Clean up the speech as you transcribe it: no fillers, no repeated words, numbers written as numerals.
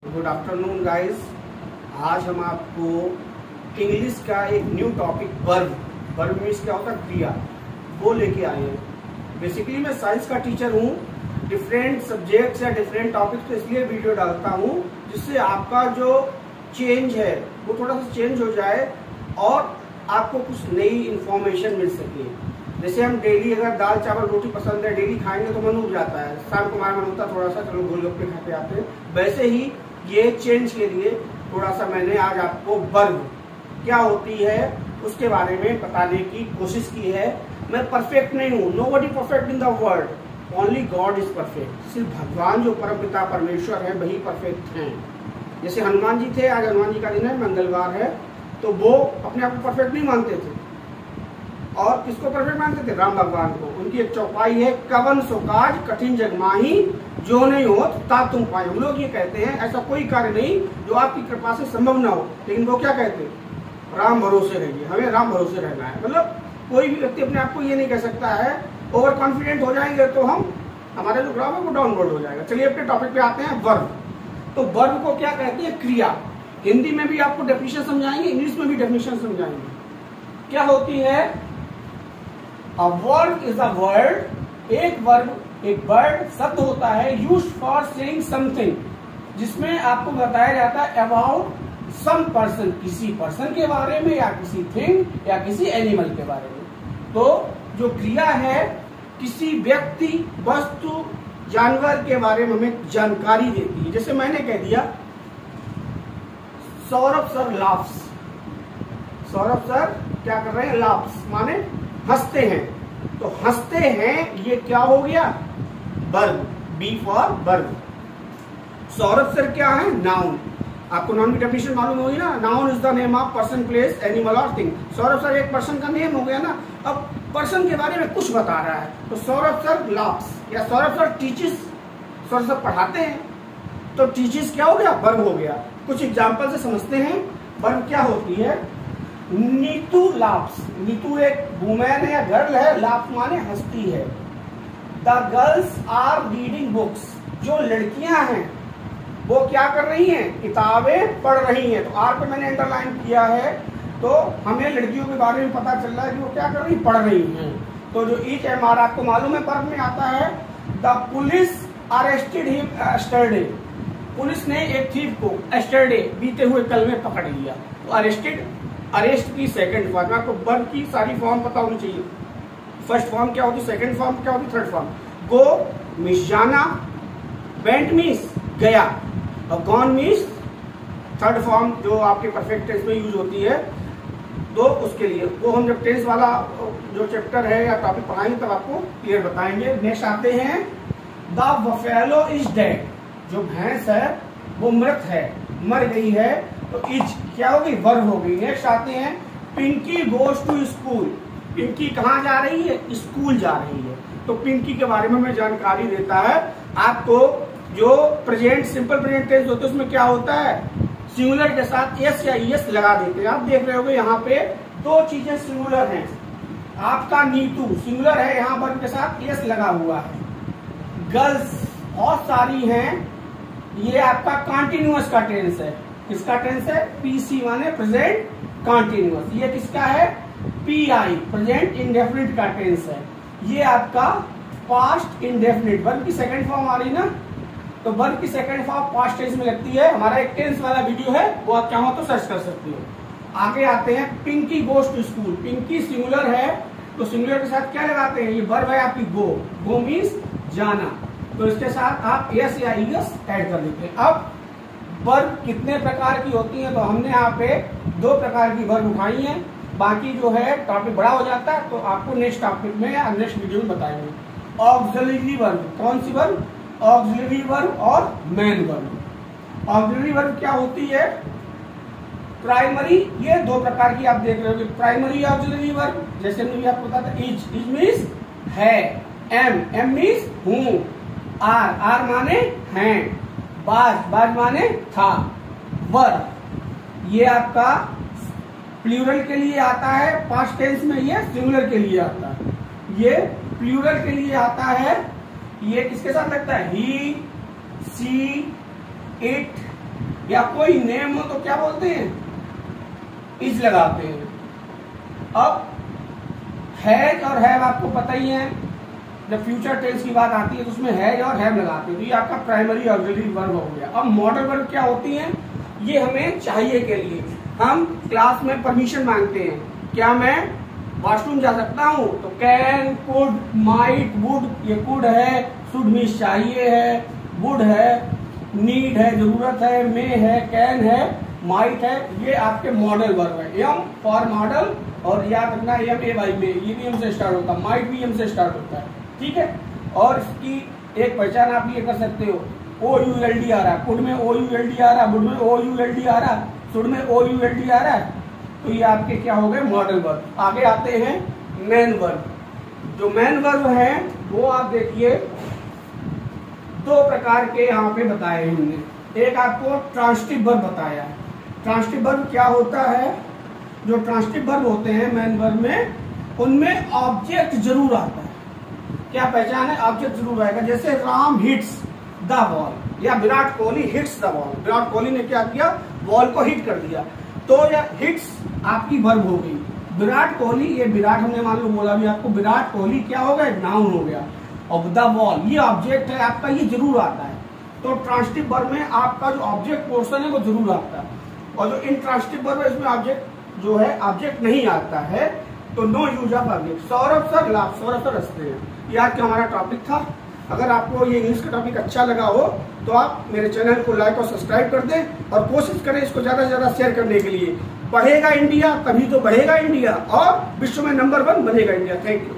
Good afternoon guys. आज हम आपको इंग्लिश का एक न्यू टॉपिक वर्ब मीन्स क्या होता है क्रिया, वो लेके आए हैं। बेसिकली मैं साइंस का टीचर हूँ, डिफरेंट सब्जेक्ट्स या डिफरेंट टॉपिक्स पे इसलिए वीडियो डालता हूँ जिससे आपका जो चेंज है वो थोड़ा सा चेंज हो जाए और आपको कुछ नई इंफॉर्मेशन मिल सके। जैसे हम डेली अगर दाल चावल रोटी पसंद है, डेली खाएंगे तो मन उब जाता है, शाम को हमारा मन होता है थोड़ा सा चलो गोलगप्पे खाते आते हैं। वैसे ही ये चेंज के लिए थोड़ा सा मैंने आज आपको वर्ब क्या होती है उसके बारे में बताने की कोशिश की है। मैं परफेक्ट नहीं हूँ, nobody perfect in the world, only God is perfect. सिर्फ भगवान जो परमपिता परमेश्वर है वही परफेक्ट हैं। जैसे हनुमान जी थे, आज हनुमान जी का दिन है, मंगलवार है, तो वो अपने आप को परफेक्ट नहीं मानते थे। और किसको परफेक्ट मानते थे? राम भगवान को। उनकी एक चौपाई है, कवन सो काज कठिन जग माही, जो नहीं हो ता तुम पाए। हम लोग ये कहते हैं ऐसा कोई कार्य नहीं जो आपकी कृपा से संभव ना हो, लेकिन वो क्या कहते हैं? राम भरोसे रहिए, हमें राम भरोसे रहना है। मतलब कोई भी व्यक्ति अपने आप को ये नहीं कह सकता है। ओवर कॉन्फिडेंट हो जाएंगे तो हमारा जो ग्राफ है वो डाउनवर्ड हो जाएगा। चलिए अपने टॉपिक पे आते हैं, वर्ब। तो वर्ब को क्या कहते हैं? क्रिया। हिंदी में भी आपको डेफिनेशन समझाएंगे, इंग्लिश में भी डेफिनेशन समझाएंगे। क्या होती है? A verb is a word, एक वर्ड शब्द होता है used for saying something, जिसमें आपको बताया जाता है about some person, किसी पर्सन के बारे में या किसी थिंग या किसी एनिमल के बारे में। तो जो क्रिया है किसी व्यक्ति, वस्तु, जानवर के बारे में हमें जानकारी देती है। जैसे मैंने कह दिया Saurabh sir laughs, Saurabh sir क्या कर रहे हैं? लाफ्स माने हंसते हैं। तो हंसते हैं ये क्या हो गया? Verb, B for verb. Saurabh sir क्या है? नाउन। आपको नाउन की डेफिनेशन मालूम होगी ना, noun is the name of person, place, animal और थिंग। सौरभ सर एक पर्सन का नेम हो गया ना। अब पर्सन के बारे में कुछ बता रहा है तो सौरभ सर लाफ्स, या सौरभ सर टीचिस, सौरभ सर पढ़ाते हैं। तो टीचिस क्या हो गया? वर्ब हो गया। कुछ एग्जाम्पल से समझते हैं वर्ब क्या होती है। नीतू लाफ्स, नीतू एक वुमेन है या गर्ल है, लाफ्स माने हंसती है। The girls are reading books, जो लड़कियां हैं वो क्या कर रही हैं? किताबें पढ़ रही हैं। तो आर पे मैंने अंडरलाइन किया है, तो हमें लड़कियों के बारे में पता चल रहा है कि वो क्या कर रही? पढ़ रही हैं। तो जो ईच एम आर आपको मालूम है वर्ब में आता है। The police arrested him yesterday, police ने एक थीफ को एस्टरडे बीते हुए कल में पकड़ लिया। तो अरेस्टेड, अरेस्ट की सेकंड फॉर्म, आपको वर्ब की सारी फॉर्म पता होनी चाहिए। फर्स्ट फॉर्म क्या होती, सेकंड फॉर्म क्या होती, थर्ड फॉर्म। गो मीन्स जाना, वेंट मीन्स गया, और गॉन मीन्स थर्ड फॉर्म जो आपके परफेक्ट टेंस में यूज होती है। तो उसके लिए वो हम जब टेंस वाला जो चैप्टर है या टॉपिक पढ़ाएंगे तब आपको क्लियर बताएंगे। नेक्स्ट आते हैं, द बफेलो इज डेड, जो भैंस है वो मृत है, मर गई है। तो इज क्या होगी? वर्ब हो गई। नेक्स्ट आते हैं, Pinky goes to school, Pinky कहाँ जा रही है? स्कूल जा रही है। तो पिंकी के बारे में हमें जानकारी देता है। आपको जो प्रेजेंट, सिंपल प्रेजेंट टेंस होते हैं उसमें क्या होता है? सिंगुलर के साथ एस या ईएस लगा देते हैं। आप देख रहे होगे यहाँ पे दो चीजें सिंगुलर हैं। आपका नीतू सिंगुलर है, यहाँ वर्ब के साथ एस लगा हुआ है। गर्ल्स बहुत सारी हैं, ये आपका कॉन्टिन्यूअस का टेंस है। किसका टेंस है? पीसी माने प्रेजेंट कॉन्टिन्यूअस। ये किसका है? पीआई प्रेजेंट इंडेफिनिट का टेंस है। ये आपका पास्ट इंडेफिनिट, वर्ब की सेकंड फॉर्म आ रही ना, तो वर्ब की सेकंड फॉर्म पास्ट टेंस में लगती है। हमारा एक टेंस वाला वीडियो है, वो आप चाहो तो सर्च कर सकते हो। आगे आते हैं, Pinky goes to school, Pinky singular है तो सिंगुलर के साथ क्या लगाते हैं? ये वर्ब है आपकी गो, गो मीन्स जाना, तो इसके साथ आप एस या ईएस ऐड कर देते हैं। अब वर्ब कितने प्रकार की होती है? तो हमने यहाँ पे दो प्रकार की वर्ब उठाई है, बाकी जो है टॉपिक बड़ा हो जाता है तो आपको नेक्स्ट टॉपिक में या नेक्स्ट वीडियो में बताएंगे। ऑक्सिलरी वर्ब, कौन सी वर्ब? ऑक्सिलरी वर्ब और मेन वर्ब। ऑक्सिलरी वर्ब क्या होती है? प्राइमरी, ये दो प्रकार की आप देख रहे हो। प्राइमरी ऑक्सिलरी वर्ब, जैसे मैंने आपको बताया था, इज मीन्स है, एम मीन्स हूँ, आर माने हैं, बाज माने था। वर्ब ये आपका प्लूरल के लिए आता है, पास्ट टेंस में ये सिंगुलर के लिए आता है। ये प्लूरल के लिए आता है, ये किसके साथ लगता है? ही, सी, इट, या कोई नेम हो तो क्या बोलते हैं, इज लगाते हैं। अब हैज और हैव आपको पता ही है, जब फ्यूचर टेंस की बात आती है तो उसमें हैज और हैव लगाते हैं, तो ये आपका प्राइमरी ऑक्सिलरी वर्ब हो गया। अब मॉडल वर्ब क्या होती हैं, ये हमें चाहिए के लिए, हम क्लास में परमिशन मांगते हैं, क्या मैं वॉशरूम जा सकता हूँ, तो कैन, कुड, माइट, वुड, ये कुड है, शुड मीन्स चाहिए है, वुड है, नीड है जरूरत है, मे है, कैन है, माइट है, ये आपके मॉडल वर्ब है। एम फॉर मॉडल, और याद रखना एम ए वाई में, ये भी एम से स्टार्ट होता है, माइट भी एम से स्टार्ट होता है, ठीक है। और इसकी एक पहचान आप ये कर सकते हो, ओ यू एल डी आ रहा है, कुड में ओ यू एल डी आ रहा है, वुड में ओ यू एल डी आ रहा है, शुड में ओ यू एल डी आ रहा है, तो ये आपके क्या हो गए, मॉडल वर्ब। आगे आते हैं मेन वर्ब। जो मेन वर्ब है वो आप देखिए दो प्रकार के यहाँ पे बताए हैं हमने। एक आपको ट्रांसिटिव वर्ब बताया है। ट्रांसिटिव वर्ब क्या होता है, जो ट्रांसिटिव वर्ब होते हैं मेन वर्ब में, उनमें ऑब्जेक्ट जरूर आता है। क्या पहचान है, ऑब्जेक्ट जरूर आएगा। जैसे राम हिट्स द बॉल, या Virat Kohli hits the ball, Virat Kohli ने क्या किया, बॉल को हिट कर दिया, तो यह हिट्स आपकी वर्ब हो गई। विराट कोहली, ये विराट हमने मान लो बोला भी आपको, विराट कोहली क्या हो गया, नाउन हो गया। और द बॉल ये ऑब्जेक्ट है आपका, ये जरूर आता है। तो ट्रांसिटिव वर्ब में आपका जो ऑब्जेक्ट पोर्शन है वो जरूर आता है, और जो इंट्रांसिटिव वर्ब है इसमें ऑब्जेक्ट जो है ऑब्जेक्ट नहीं आता है, तो no use of object. Saurabh sir लाभ, सौरभ सर हंसते हैं, ये आज का हमारा टॉपिक था। अगर आपको ये इंग्लिश का टॉपिक अच्छा लगा हो तो आप मेरे चैनल को लाइक और सब्सक्राइब कर दें, और कोशिश करें इसको ज्यादा से ज्यादा शेयर करने के लिए। बढ़ेगा इंडिया तभी तो बढ़ेगा इंडिया, और विश्व में नंबर 1 बनेगा इंडिया। Thank you.